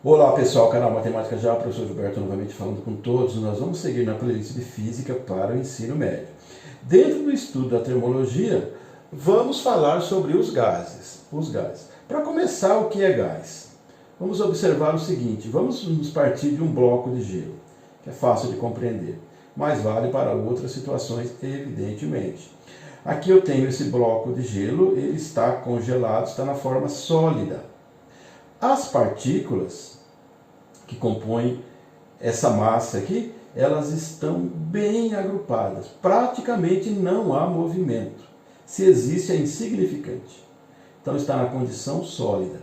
Olá pessoal, canal Matemática Já, professor Gilberto novamente falando com todos. Nós vamos seguir na playlist de Física para o ensino médio. Dentro do estudo da termologia, vamos falar sobre os gases. Para começar, o que é gás? Vamos observar o seguinte, vamos nos partir de um bloco de gelo, que é fácil de compreender, mas vale para outras situações, evidentemente. Aqui eu tenho esse bloco de gelo, ele está congelado, está na forma sólida. As partículas que compõem essa massa aqui, elas estão bem agrupadas. Praticamente não há movimento. Se existe, é insignificante. Então está na condição sólida.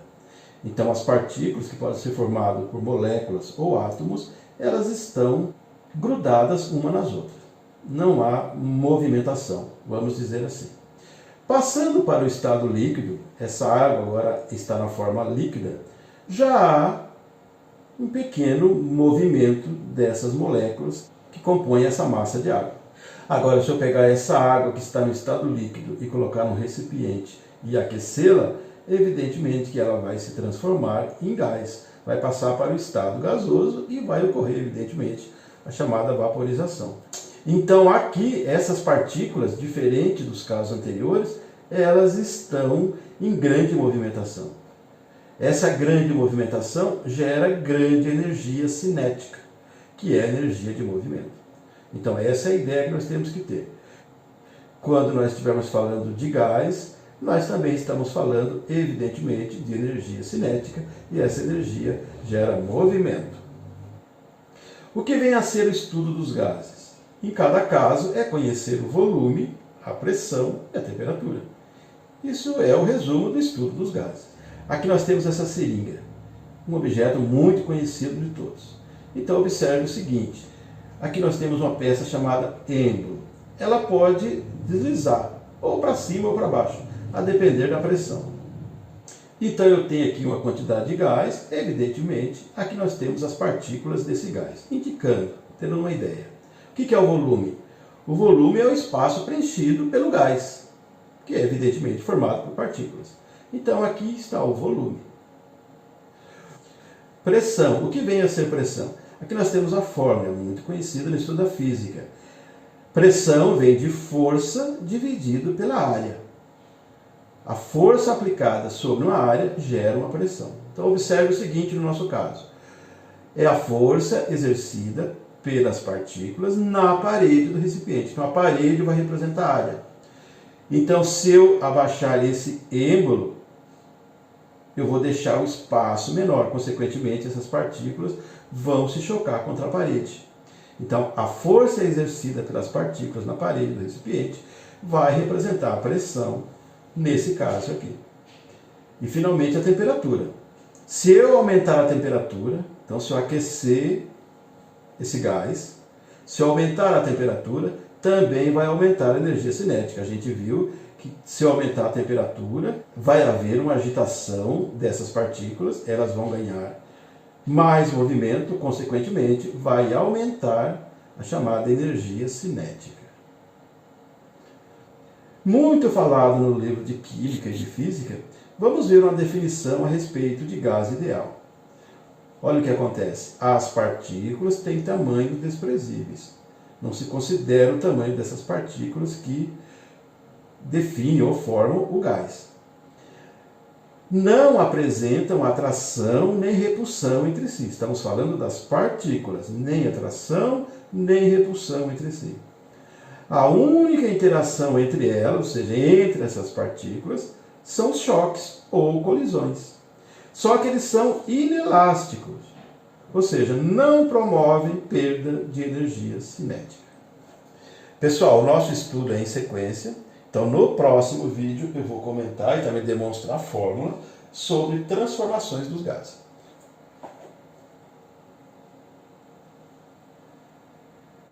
Então as partículas, que podem ser formadas por moléculas ou átomos, elas estão grudadas uma nas outras. Não há movimentação, vamos dizer assim. Passando para o estado líquido, essa água agora está na forma líquida, já há um pequeno movimento dessas moléculas que compõem essa massa de água. Agora, se eu pegar essa água que está no estado líquido e colocar num recipiente e aquecê-la, evidentemente que ela vai se transformar em gás, vai passar para o estado gasoso e vai ocorrer, evidentemente, a chamada vaporização. Então aqui, essas partículas, diferente dos casos anteriores, elas estão em grande movimentação. Essa grande movimentação gera grande energia cinética, que é a energia de movimento. Então essa é a ideia que nós temos que ter. Quando nós estivermos falando de gás, nós também estamos falando, evidentemente, de energia cinética, e essa energia gera movimento. O que vem a ser o estudo dos gases? Em cada caso é conhecer o volume, a pressão e a temperatura. Isso é o resumo do estudo dos gases. Aqui nós temos essa seringa, um objeto muito conhecido de todos. Então observe o seguinte, aqui nós temos uma peça chamada êmbolo. Ela pode deslizar, ou para cima ou para baixo, a depender da pressão. Então eu tenho aqui uma quantidade de gás, evidentemente, aqui nós temos as partículas desse gás, indicando, tendo uma ideia. O que é o volume? O volume é o espaço preenchido pelo gás, que é evidentemente formado por partículas. Então aqui está o volume. Pressão. O que vem a ser pressão? Aqui nós temos a fórmula, muito conhecida no estudo da física. Pressão vem de força dividido pela área. A força aplicada sobre uma área gera uma pressão. Então observe o seguinte no nosso caso. É a força exercida pelas partículas na parede do recipiente. Então a parede vai representar a área. Então se eu abaixar esse êmbolo, eu vou deixar o espaço menor, consequentemente essas partículas vão se chocar contra a parede. Então a força exercida pelas partículas na parede do recipiente vai representar a pressão, nesse caso aqui. E finalmente a temperatura. Se eu aumentar a temperatura, então se eu aquecer esse gás, se eu aumentar a temperatura, também vai aumentar a energia cinética. A gente viu que se eu aumentar a temperatura, vai haver uma agitação dessas partículas, elas vão ganhar mais movimento, consequentemente, vai aumentar a chamada energia cinética. Muito falado no livro de Química e de Física, vamos ver uma definição a respeito de gás ideal. Olha o que acontece. As partículas têm tamanhos desprezíveis. Não se considera o tamanho dessas partículas que definem ou formam o gás. Não apresentam atração nem repulsão entre si. Estamos falando das partículas, nem atração nem repulsão entre si. A única interação entre elas, ou seja, entre essas partículas, são os choques ou colisões. Só que eles são inelásticos, ou seja, não promovem perda de energia cinética. Pessoal, o nosso estudo é em sequência. Então, no próximo vídeo, eu vou comentar e também demonstrar a fórmula sobre transformações dos gases.